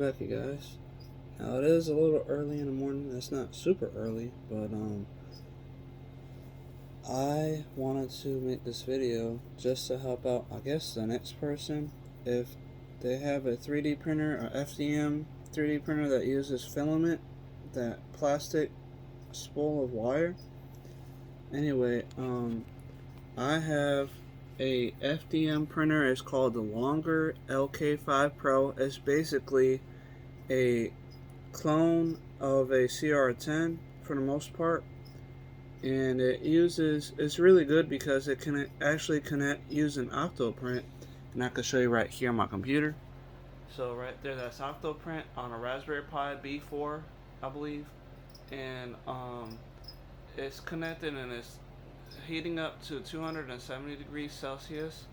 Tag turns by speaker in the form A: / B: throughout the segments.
A: back, you guys. Now it is a little early in the morning. It's not super early, but I wanted to make this video just to help out, I guess, the next person if they have a 3D printer or FDM 3D printer that uses filament, that plastic spool of wire. Anyway, I have a FDM printer. It's called the Longer LK5 Pro. It's basically a clone of a CR10 for the most part, and it's really good because it can actually connect using Octoprint, and I can show you right here on my computer. So right there, that's Octoprint on a Raspberry Pi B4, I believe, and it's connected and it's heating up to 270 degrees Celsius.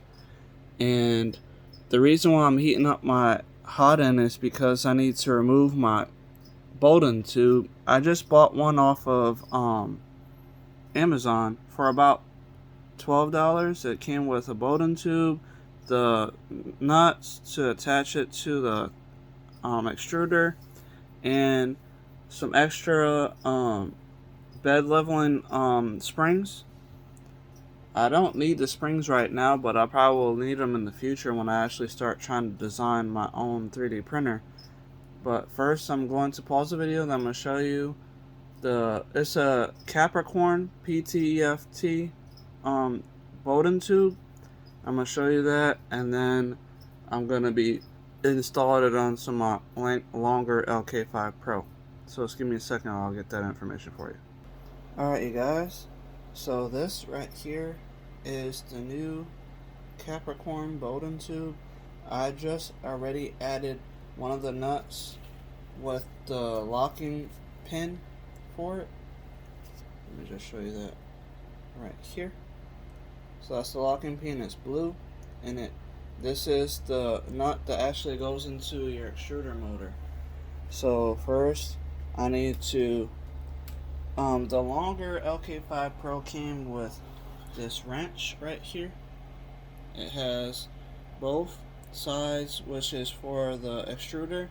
A: And the reason why I'm heating up my hot end is because I need to remove my Bowden tube. I just bought one off of Amazon for about $12. It came with a Bowden tube, the nuts to attach it to the extruder, and some extra bed leveling springs. I don't need the springs right now, but I probably will need them in the future when I actually start trying to design my own 3D printer. But first, I'm going to pause the video and I'm going to show you it's a Capricorn PTFT Bowden tube. I'm going to show you that, and then I'm going to be installing it on some Longer LK5 Pro. So just give me a second, I'll get that information for you. Alright, you guys. So this right here is the new Capricorn Bowden tube. I just already added one of the nuts with the locking pin for it. Let me just show you that right here. So that's the locking pin. It's blue, and this is the nut that actually goes into your extruder motor. So first, I need to the Longer LK5 Pro came with this wrench right here. It has both sides, which is for the extruder.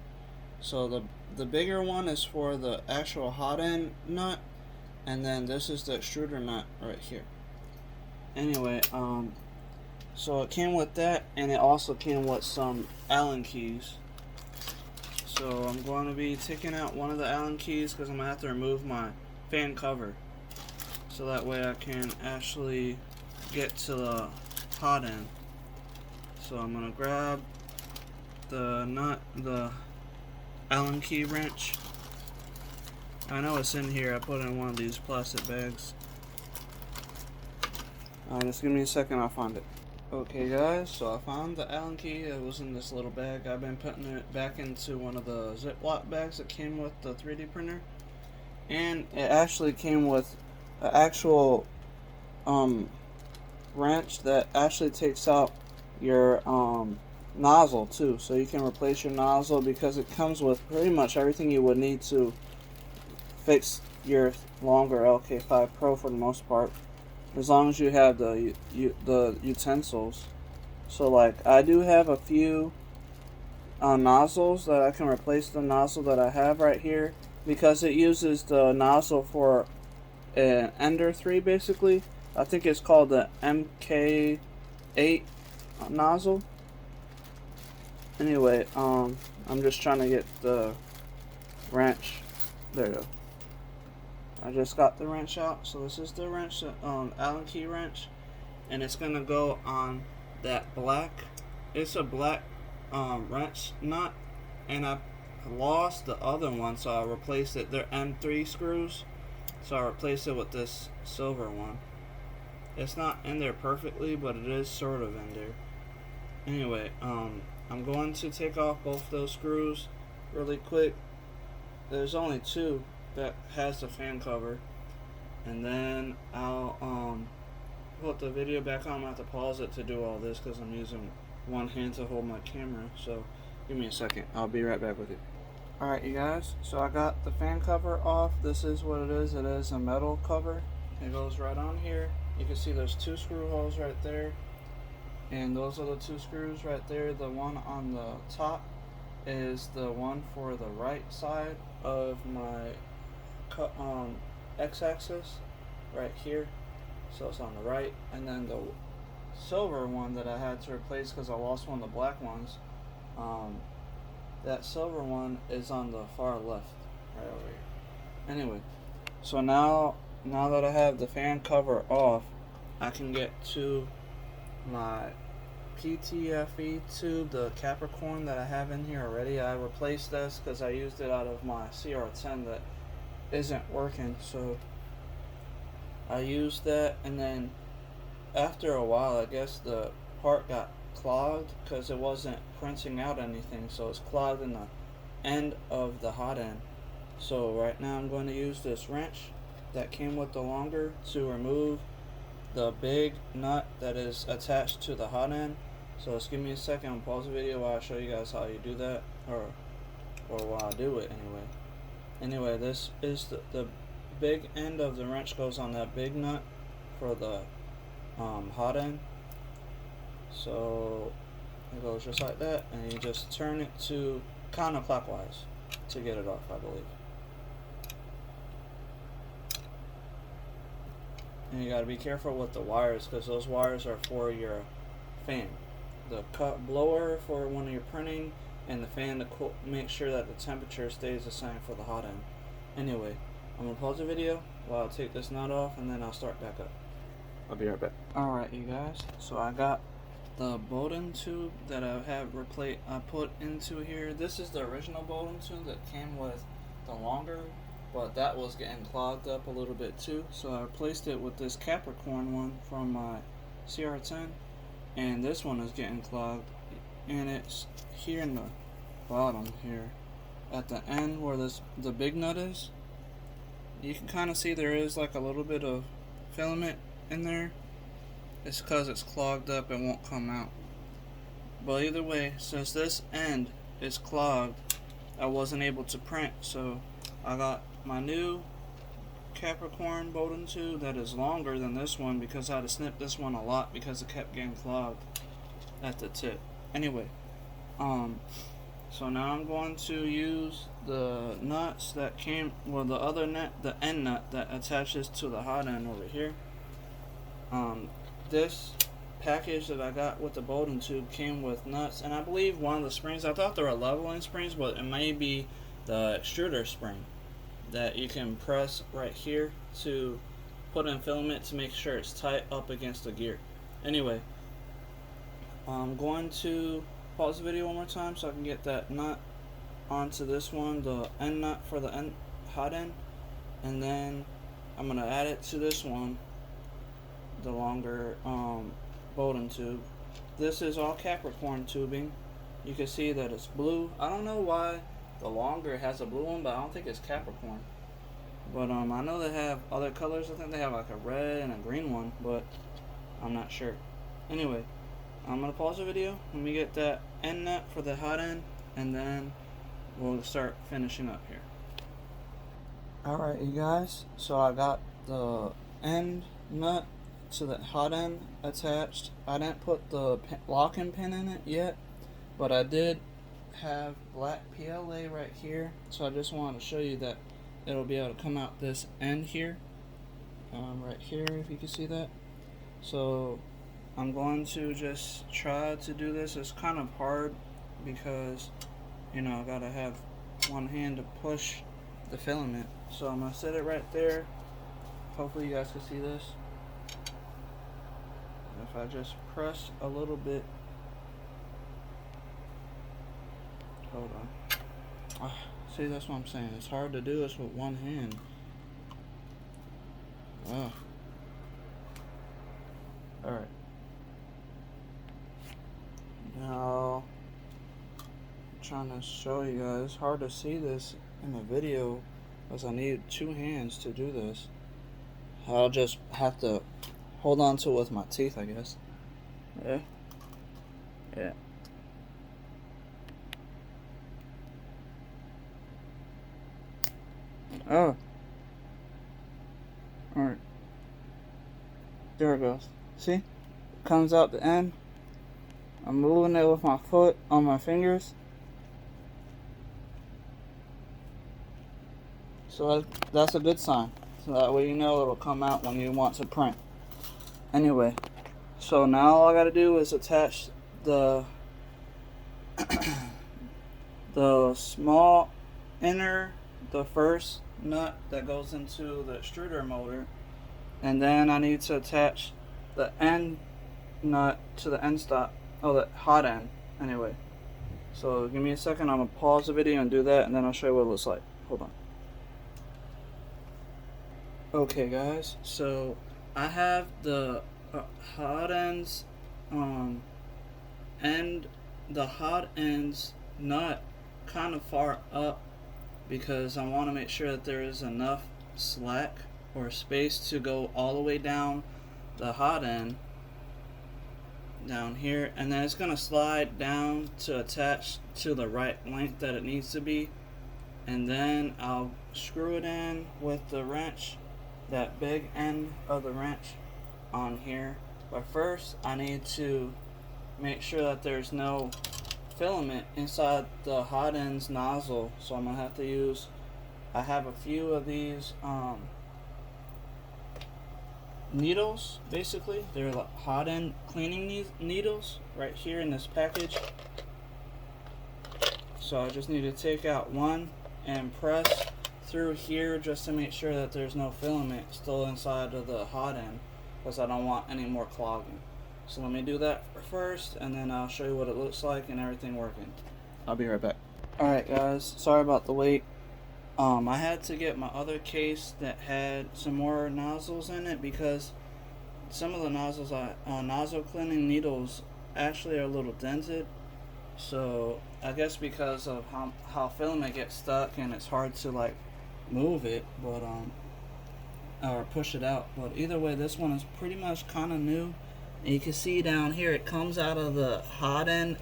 A: So the bigger one is for the actual hot end nut, and then this is the extruder nut right here. Anyway, so it came with that, and it also came with some Allen keys. So I'm going to be taking out one of the Allen keys because I'm going to have to remove my fan cover, so that way I can actually get to the hot end. So I'm going to grab the Allen key wrench. I know it's in here. I put it in one of these plastic bags. Just give me a second, I'll find it. Okay guys, so I found the Allen key. It was in this little bag. I've been putting it back into one of the Ziploc bags that came with the 3D printer. And it actually came with an actual wrench that actually takes out your nozzle too. So you can replace your nozzle, because it comes with pretty much everything you would need to fix your Longer LK5 Pro for the most part, as long as you have the utensils. So like, I do have a few nozzles that I can replace the nozzle that I have right here, because it uses the nozzle for an Ender 3 basically. I think it's called the MK8 nozzle. Anyway, I'm just trying to get the wrench. There you go. I just got the wrench out. So this is the wrench, Allen key wrench, and it's gonna go on that black. It's a black wrench nut, and I lost the other one, so I replaced it. They're M3 screws, so I replaced it with this silver one. It's not in there perfectly, but it is sort of in there. Anyway, I'm going to take off both those screws really quick. There's only two that has the fan cover, and then I'll put the video back on. I'm going to have to pause it to do all this because I'm using one hand to hold my camera. So give me a second, I'll be right back with you. Alright you guys, so I got the fan cover off. This is what it is. It is a metal cover. It goes right on here. You can see there's two screw holes right there, and those are the two screws right there. The one on the top is the one for the right side of my x-axis right here, so it's on the right, and then the silver one that I had to replace because I lost one of the black ones, that silver one is on the far left right over here. Anyway, so now that I have the fan cover off, I can get to my PTFE tube, the Capricorn that I have in here already. I replaced this because I used it out of my CR10 that isn't working, so I used that, and then after a while I guess the part got clogged because it wasn't printing out anything, so it's clogged in the end of the hot end. So right now I'm going to use this wrench that came with the longer to remove the big nut that is attached to the hot end. So just give me a second, I'll pause the video while I show you guys how you do that, or while I do it anyway. This is the big end of the wrench goes on that big nut for the hot end. So it goes just like that, and you just turn it to counterclockwise to get it off, I believe. And you gotta be careful with the wires because those wires are for your fan. The cut blower for when you're printing, and the fan to make sure that the temperature stays the same for the hot end. Anyway, I'm gonna pause the video while I take this nut off, and then I'll start back up. I'll be right back. Alright, you guys, so I got the Bowden tube that I put into here. This is the original Bowden tube that came with the longer, but that was getting clogged up a little bit too, so I replaced it with this Capricorn one from my CR10, and this one is getting clogged, and it's here in the bottom here at the end where the big nut is. You can kind of see there is like a little bit of filament in there. It's because it's clogged up and won't come out. But either way, since this end is clogged, I wasn't able to print, so I got my new Capricorn Bowden tube that is longer than this one because I had to snip this one a lot because it kept getting clogged at the tip. Anyway, so now I'm going to use the nuts that came, well, the other nut, the end nut that attaches to the hot end over here. This package that I got with the Bowden tube came with nuts, and I believe one of the springs, I thought they were leveling springs, but it may be the extruder spring that you can press right here to put in filament to make sure it's tight up against the gear. Anyway, I'm going to pause the video one more time so I can get that nut onto this one, the end nut for the hot end, and then I'm going to add it to this one, the longer Bowden tube. This is all Capricorn tubing. You can see that it's blue. I don't know why the longer has a blue one, but I don't think it's Capricorn. But I know they have other colors. I think they have like a red and a green one, but I'm not sure. Anyway, I'm gonna pause the video. Let me get that end nut for the hot end, and then we'll start finishing up here. Alright, you guys, so I got the end nut to the hot end attached. I didn't put the locking pin in it yet, but I did have black PLA right here, so I just wanted to show you that it'll be able to come out this end here, right here, if you can see that. So I'm going to just try to do this. It's kind of hard because, you know, I gotta have one hand to push the filament. So I'm gonna set it right there. Hopefully you guys can see this. If I just press a little bit, hold on. See, that's what I'm saying. It's hard to do this with one hand. Oh. Alright. Now, I'm trying to show you guys. It's hard to see this in the video because I need two hands to do this. I'll just have to hold on to it with my teeth, I guess. Yeah. Yeah. Oh. Alright. There it goes. See? Comes out the end. I'm moving it with my foot on my fingers. So that's a good sign. So that way you know it'll come out when you want to print. Anyway, so now all I gotta do is attach the the small the first nut that goes into the extruder motor, and then I need to attach the end nut to the end stop, the hot end. Anyway, so give me a second, I'm gonna pause the video and do that, and then I'll show you what it looks like. Hold on. Okay guys, so I have the hot ends and the hot ends nut kind of far up because I want to make sure that there is enough slack or space to go all the way down the hot end down here, and then it's going to slide down to attach to the right length that it needs to be, and then I'll screw it in with the wrench, that big end of the wrench on here. But first I need to make sure that there's no filament inside the hot ends nozzle, so I'm gonna have to use, I have a few of these needles. Basically they're like hot end cleaning needles right here in this package. So I just need to take out one and press through here just to make sure that there's no filament still inside of the hot end, because I don't want any more clogging. So let me do that first, and then I'll show you what it looks like and everything working. I'll be right back. Alright guys, sorry about the wait. I had to get my other case that had some more nozzles in it because some of the nozzles, nozzle cleaning needles actually are a little dented. So I guess because of how filament gets stuck and it's hard to like move it, but or push it out. But either way, this one is pretty much kind of new. And you can see down here it comes out of the hot end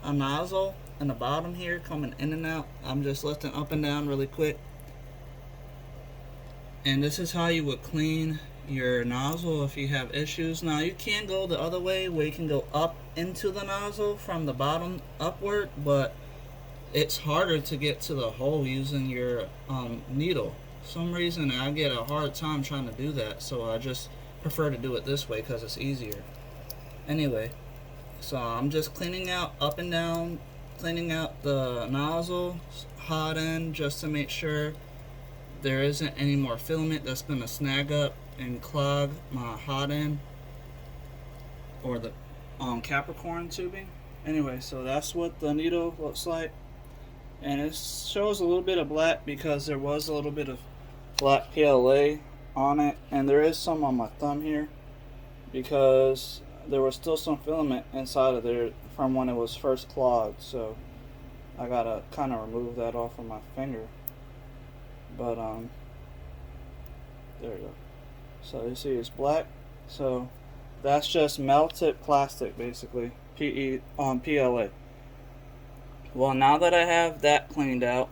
A: nozzle, and the bottom here coming in and out. I'm just lifting up and down really quick. And this is how you would clean your nozzle if you have issues. Now you can go the other way where you can go up into the nozzle from the bottom upward, but it's harder to get to the hole using your needle. For some reason I get a hard time trying to do that, so I just prefer to do it this way because it's easier. Anyway, so I'm just cleaning out up and down, cleaning out the nozzle hot end just to make sure there isn't any more filament that's gonna snag up and clog my hot end or the Capricorn tubing. Anyway, so that's what the needle looks like, and it shows a little bit of black because there was a little bit of black PLA on it, and there is some on my thumb here because there was still some filament inside of there from when it was first clogged, so I gotta kind of remove that off of my finger. But there we go. So you see it's black, so that's just melted plastic basically, PLA. Well, now that I have that cleaned out,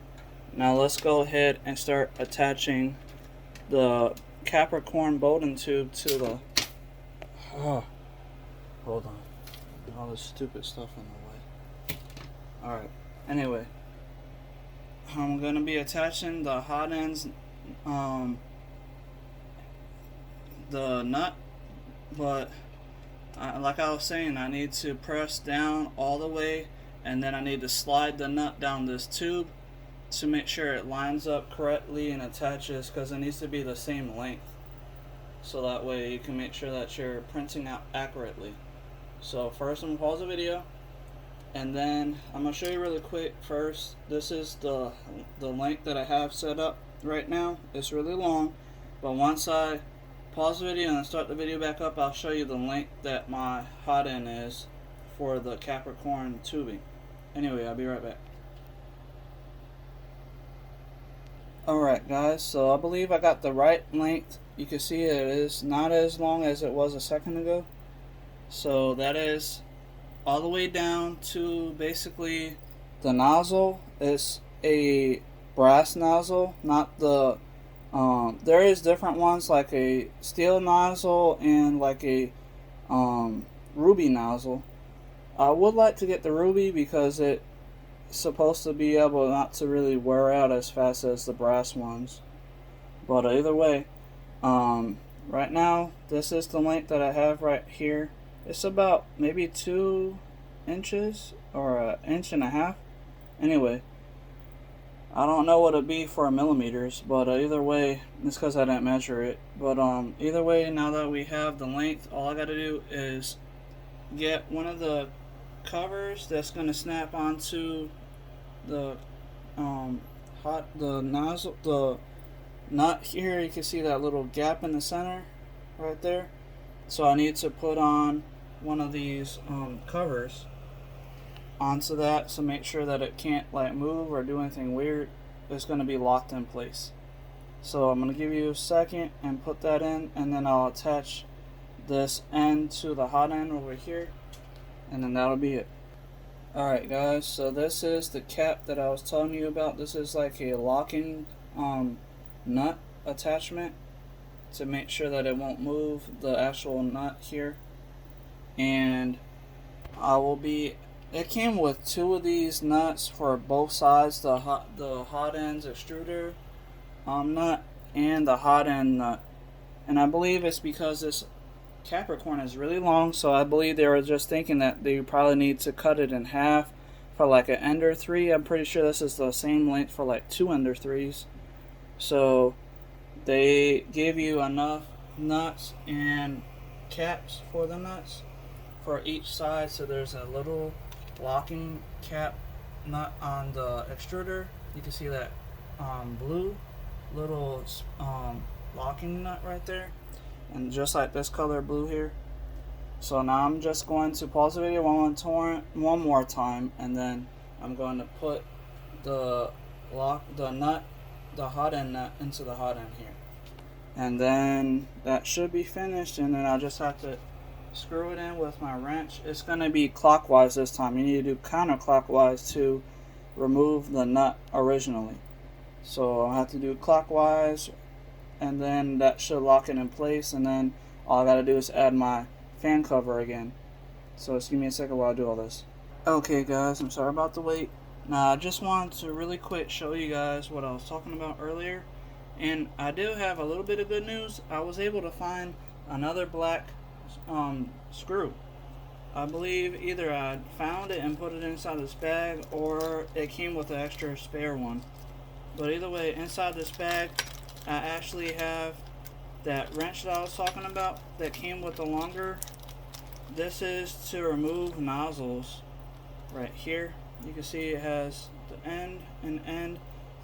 A: now let's go ahead and start attaching the Capricorn Bowden tube to the hold on, all this stupid stuff in the way. Alright, anyway, I'm going to be attaching the hot ends, the nut, but like I was saying, I need to press down all the way, and then I need to slide the nut down this tube to make sure it lines up correctly and attaches, because it needs to be the same length, so that way you can make sure that you're printing out accurately. So first I'm going to pause the video, and then I'm going to show you really quick. First, this is the length that I have set up right now. It's really long, but once I pause the video and start the video back up, I'll show you the length that my hot end is for the Capricorn tubing. Anyway, I'll be right back. Alright guys, so I believe I got the right length. You can see it is not as long as it was a second ago. So that is all the way down to basically the nozzle. It's a brass nozzle, not the there is different ones like a steel nozzle and like a ruby nozzle. I would like to get the ruby because it's supposed to be able not to really wear out as fast as the brass ones. But either way, right now this is the length that I have right here. It's about maybe 2 inches or an inch and a half. Anyway, I don't know what it'd be for millimeters, but either way, it's because I didn't measure it. But either way, now that we have the length, all I gotta do is get one of the covers that's gonna snap onto the the nozzle, the nut here. You can see that little gap in the center right there. So I need to put on one of these covers onto that, so make sure that it can't like move or do anything weird. It's going to be locked in place. So I'm going to give you a second and put that in, and then I'll attach this end to the hot end over here, and then that'll be it. Alright guys, so this is the cap that I was telling you about. This is like a locking nut attachment to make sure that it won't move, the actual nut here. And it came with 2 of these nuts for both sides, the hot ends extruder nut and the hot end nut. And I believe it's because this Capricorn is really long, so I believe they were just thinking that they probably need to cut it in half for like an Ender 3. I'm pretty sure this is the same length for like 2 Ender 3s. So they gave you enough nuts and caps for the nuts for each side. So there's a little locking cap nut on the extruder. You can see that blue little locking nut right there, and just like this color blue here. So now I'm just going to pause the video one more time, and then I'm going to put the hot end nut into the hot end here, and then that should be finished. And then I'll just have to screw it in with my wrench. It's going to be clockwise this time. You need to do counterclockwise to remove the nut originally. So I'll have to do clockwise, and then that should lock it in place. And then all I got to do is add my fan cover again. So just give me a second while I do all this. Okay guys, I'm sorry about the wait. Now I just wanted to really quick show you guys what I was talking about earlier. And I do have a little bit of good news. I was able to find another black screw. I believe either I found it and put it inside this bag, or it came with an extra spare one. But either way, inside this bag I actually have that wrench that I was talking about that came with the longer. This is to remove nozzles right here. You can see it has the end and end.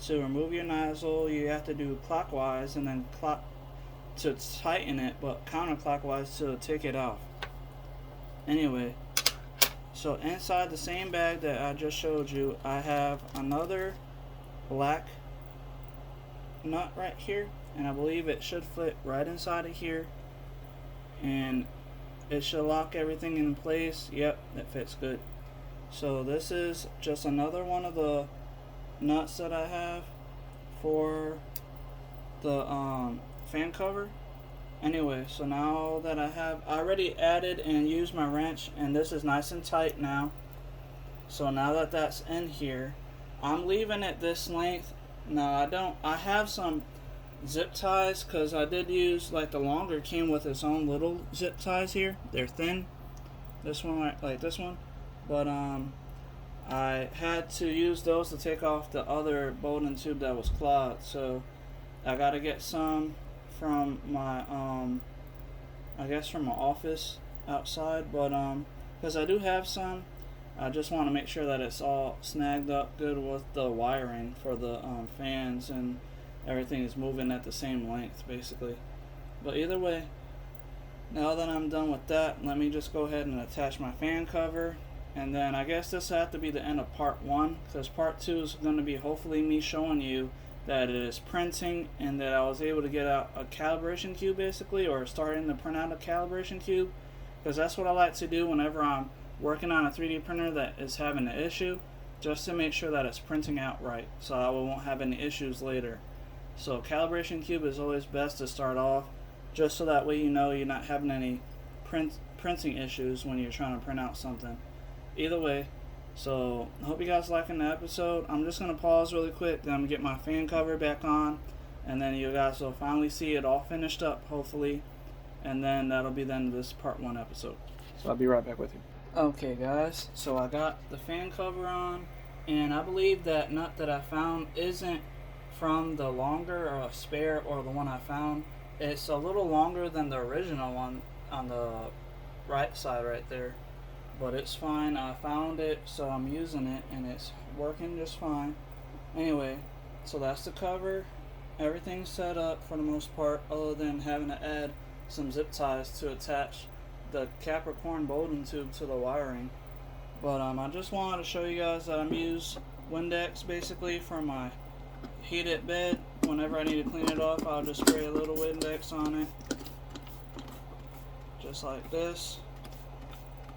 A: To remove your nozzle, you have to do clockwise and then to tighten it, but counterclockwise to take it off. Anyway, so inside the same bag that I just showed you, I have another black nut right here, and I believe it should fit right inside of here, and it should lock everything in place. Yep, it fits good. So this is just another one of the nuts that I have for the fan cover. Anyway, so now that I already added and used my wrench, and this is nice and tight now. So now that that's in here, I'm leaving it this length. Now I have some zip ties, because I did use, like, the longer came with its own little zip ties here. They're thin. This one, like this one. But I had to use those to take off the other Bowden tube that was clogged. So I gotta get some from my I guess from my office outside. But because I do have some, I just want to make sure that it's all snagged up good with the wiring for the fans, and everything is moving at the same length basically. But either way, now that I'm done with that, let me just go ahead and attach my fan cover. And then I guess this will have to be the end of part 1, because part 2 is going to be hopefully me showing you that it is printing, and that I was able to get out a calibration cube basically, or starting to print out a calibration cube, because that's what I like to do whenever I'm working on a 3D printer that is having an issue, just to make sure that it's printing out right, so I won't have any issues later. So calibration cube is always best to start off, just so that way you know you're not having any printing issues when you're trying to print out something. Either way, so I hope you guys liking the episode. I'm just going to pause really quick, then I'm going to get my fan cover back on, and then you guys will finally see it all finished up, hopefully, and then that'll be the end of this part 1 episode. So I'll be right back with you. Okay guys, so I got the fan cover on, and I believe that nut that I found isn't from the longer or spare or the one I found. It's a little longer than the original one on the right side right there, but it's fine. I found it, so I'm using it, and it's working just fine. Anyway, so that's the cover. Everything's set up for the most part, other than having to add some zip ties to attach the Capricorn Bowden tube to the wiring. But I just wanted to show you guys that I'm using Windex basically for my heated bed. Whenever I need to clean it off, I'll just spray a little Windex on it, just like this.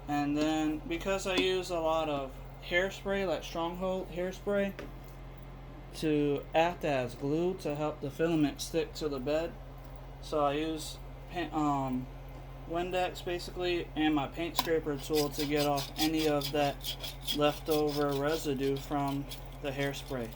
A: And then because I use a lot of hairspray, like Stronghold hairspray, to act as glue to help the filament stick to the bed, so I use Windex basically and my paint scraper tool to get off any of that leftover residue from the hairspray.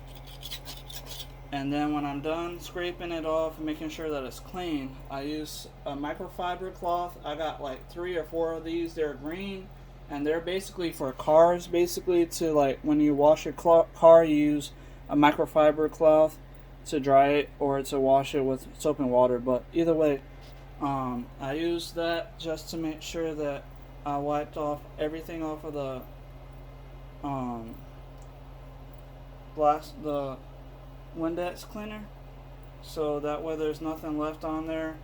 A: And then when I'm done scraping it off and making sure that it's clean, I use a microfiber cloth. I got like 3 or 4 of these. They're green, and they're basically for cars, basically to, like, when you wash your car, you use a microfiber cloth to dry it or to wash it with soap and water. But either way, I use that just to make sure that I wiped off everything off of the the Windex cleaner, so that way there's nothing left on there,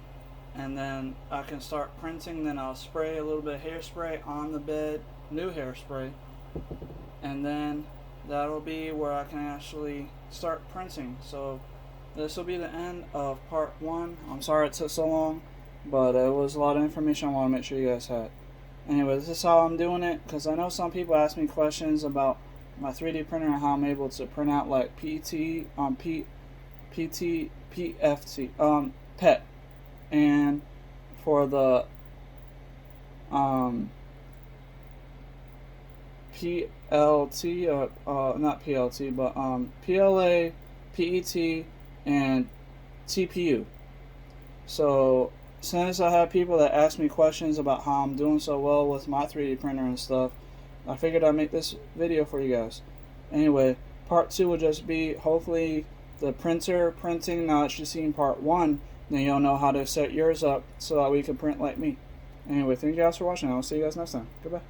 A: and then I can start printing. Then I'll spray a little bit of hairspray on the bed, new hairspray, and then that'll be where I can actually start printing. So this will be the end of part 1. I'm sorry it took so long, but it was a lot of information I want to make sure you guys had. Anyway, this is how I'm doing it, because I know some people ask me questions about my 3D printer and how I'm able to print out like PET, PET, and for the PLT, not PLT, but PLA, PET, and TPU. So since I have people that ask me questions about how I'm doing so well with my 3D printer and stuff, I figured I'd make this video for you guys. Anyway, part 2 will just be hopefully the printer printing. Now that you've seen part 1, then you'll know how to set yours up so that we can print like me. Anyway, thank you guys for watching. I'll see you guys next time. Goodbye.